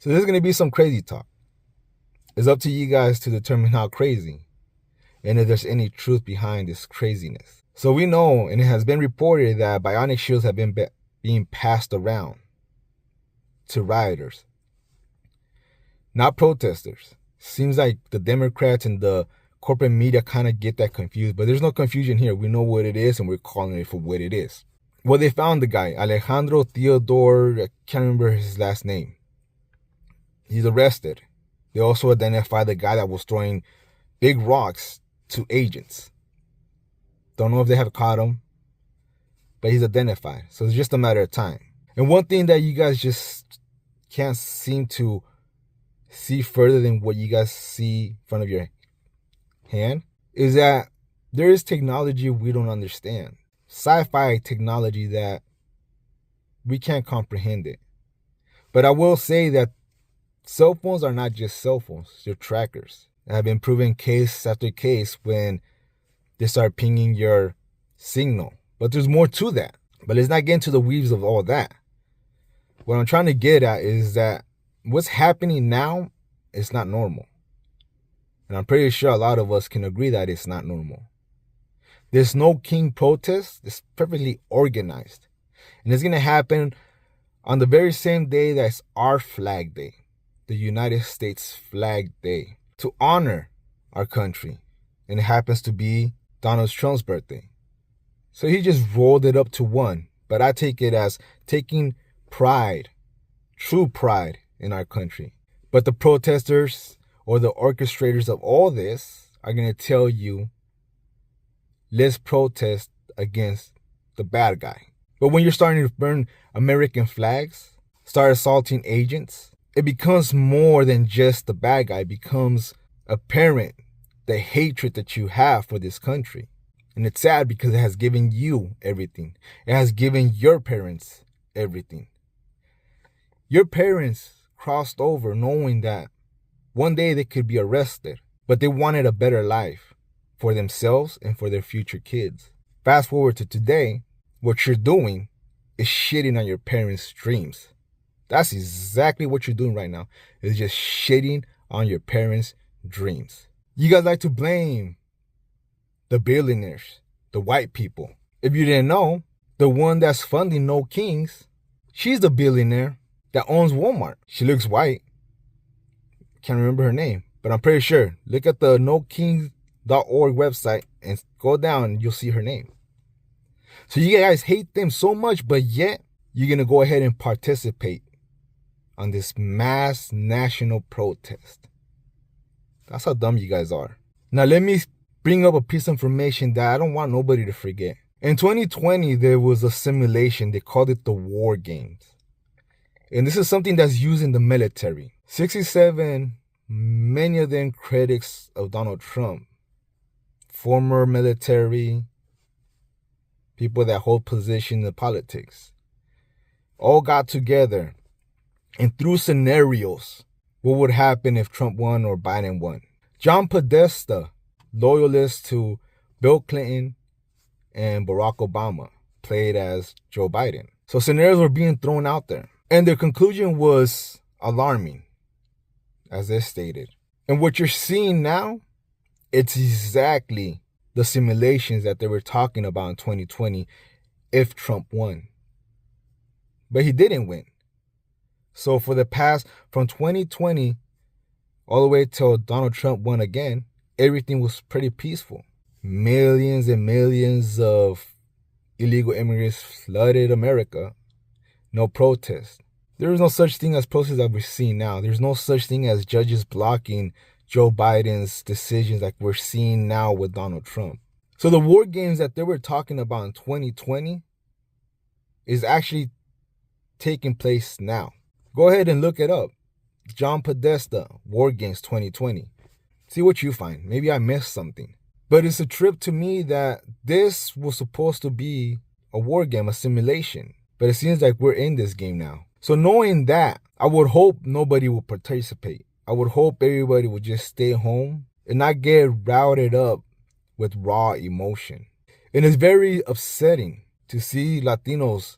So there's going to be some crazy talk. It's up to you guys to determine how crazy and if there's any truth behind this craziness. So we know, and it has been reported, that bionic shields have been being passed around to rioters, not protesters. Seems like the Democrats and the corporate media kind of get that confused, but there's no confusion here. We know what it is, and we're calling it for what it is. Well, they found the guy, Alejandro Theodore, I can't remember his last name. He's arrested. They also identified the guy that was throwing big rocks to agents. Don't know if they have caught him, but he's identified. So it's just a matter of time. And one thing that you guys just can't seem to see further than what you guys see in front of your hand is that there is technology we don't understand. Sci-fi technology that we can't comprehend it. But I will say that cell phones are not just cell phones. They're trackers. It have been proven case after case when they start pinging your signal. But there's more to that. But let's not get into the weaves of all that. What I'm trying to get at is that what's happening now is not normal. And I'm pretty sure a lot of us can agree that it's not normal. There's no king protest. It's perfectly organized. And it's going to happen on the very same day that's our flag day, the United States Flag Day, to honor our country. And it happens to be Donald Trump's birthday. So he just rolled it up to one. But I take it as taking pride, true pride in our country. But the protesters or the orchestrators of all this are going to tell you, let's protest against the bad guy. But when you're starting to burn American flags, start assaulting agents, it becomes more than just the bad guy. It becomes apparent the hatred that you have for this country. And it's sad because it has given you everything. It has given your parents everything. Your parents crossed over knowing that one day they could be arrested, but they wanted a better life for themselves and for their future kids. Fast forward to today, what you're doing is shitting on your parents' dreams. That's exactly what you're doing right now. It's just shitting on your parents' dreams. You guys like to blame the billionaires, the white people. If you didn't know, the one that's funding No Kings, she's the billionaire that owns Walmart. She looks white. Can't remember her name, but I'm pretty sure. Look at the nokings.org website and go down and you'll see her name. So you guys hate them so much, but yet you're going to go ahead and participate on this mass national protest. That's how dumb you guys are. Now let me bring up a piece of information that I don't want nobody to forget. In 2020, there was a simulation. They called it the War Games. And this is something that's used in the military. 67, many of them critics of Donald Trump, former military, people that hold positions in politics, all got together and threw scenarios. What would happen if Trump won or Biden won? John Podesta, loyalist to Bill Clinton and Barack Obama, played as Joe Biden. So scenarios were being thrown out there. And their conclusion was alarming, as they stated. And what you're seeing now, it's exactly the simulations that they were talking about in 2020 if Trump won. But he didn't win. So for the past, from 2020 all the way till Donald Trump won again, everything was pretty peaceful. Millions and millions of illegal immigrants flooded America. No protest. There is no such thing as protests that we're seeing now. There's no such thing as judges blocking Joe Biden's decisions like we're seeing now with Donald Trump. So the war games that they were talking about in 2020 is actually taking place now. Go ahead and look it up. John Podesta, War Games 2020. See what you find. Maybe I missed something. But it's a trip to me that this was supposed to be a war game, a simulation. But it seems like we're in this game now. So knowing that, I would hope nobody will participate. I would hope everybody would just stay home and not get routed up with raw emotion. And it's very upsetting to see Latinos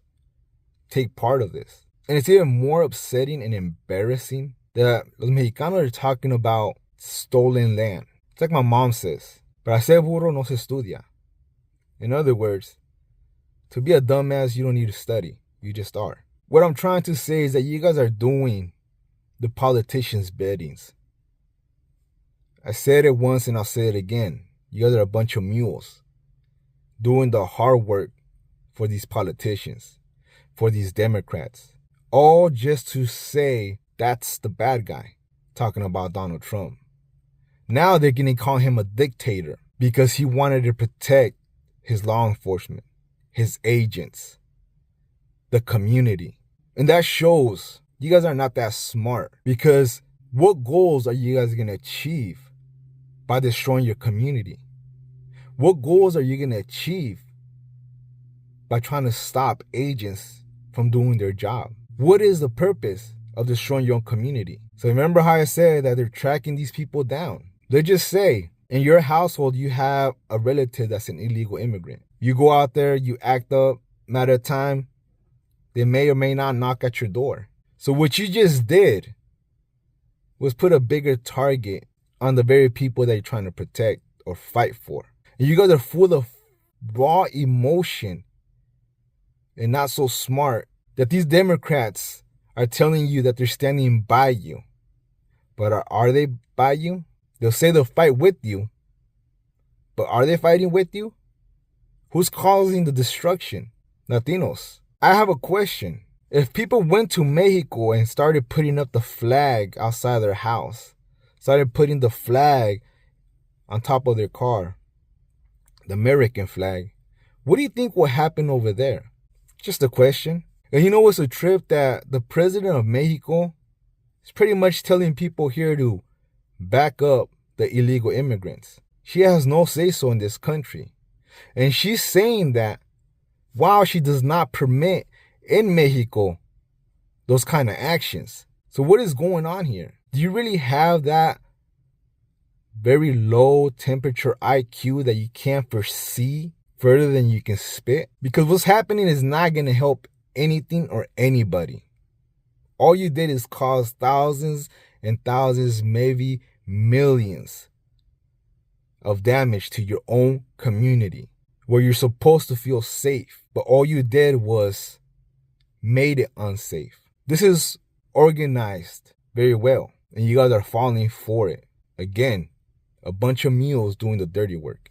take part of this. And it's even more upsetting and embarrassing that los mexicanos are talking about stolen land. It's like my mom says, para ser burro no se estudia. In other words, to be a dumbass, you don't need to study. You just are. What I'm trying to say is that you guys are doing the politicians' biddings. I said it once and I'll say it again. You guys are a bunch of mules doing the hard work for these politicians, for these Democrats, all just to say that's the bad guy, talking about Donald Trump. Now they're going to call him a dictator because he wanted to protect his law enforcement, his agents, the community. And that shows you guys are not that smart, because what goals are you guys going to achieve by destroying your community? What goals are you going to achieve by trying to stop agents from doing their job? What is the purpose of destroying your own community? So remember how I said that they're tracking these people down. Let's just say in your household you have a relative that's an illegal immigrant. You go out there, you act up, matter of time, they may or may not knock at your door. So what you just did was put a bigger target on the very people that you're trying to protect or fight for. And you guys are full of raw emotion and not so smart that these Democrats are telling you that they're standing by you. But are they by you? They'll say they'll fight with you. But are they fighting with you? Who's causing the destruction? Latinos. I have a question. If people went to Mexico and started putting up the flag outside their house, started putting the flag on top of their car, the American flag, what do you think will happen over there? Just a question. And you know what's a trip? That the president of Mexico is pretty much telling people here to back up the illegal immigrants. She has no say-so in this country. And she's saying that while she does not permit in Mexico those kind of actions. So what is going on here? Do you really have that very low temperature IQ that you can't foresee further than you can spit? Because what's happening is not going to help anything or anybody. All you did is cause thousands and thousands, maybe millions of damage to your own community where you're supposed to feel safe. But all you did was made it unsafe. This is organized very well, and you guys are falling for it. Again, a bunch of mules doing the dirty work.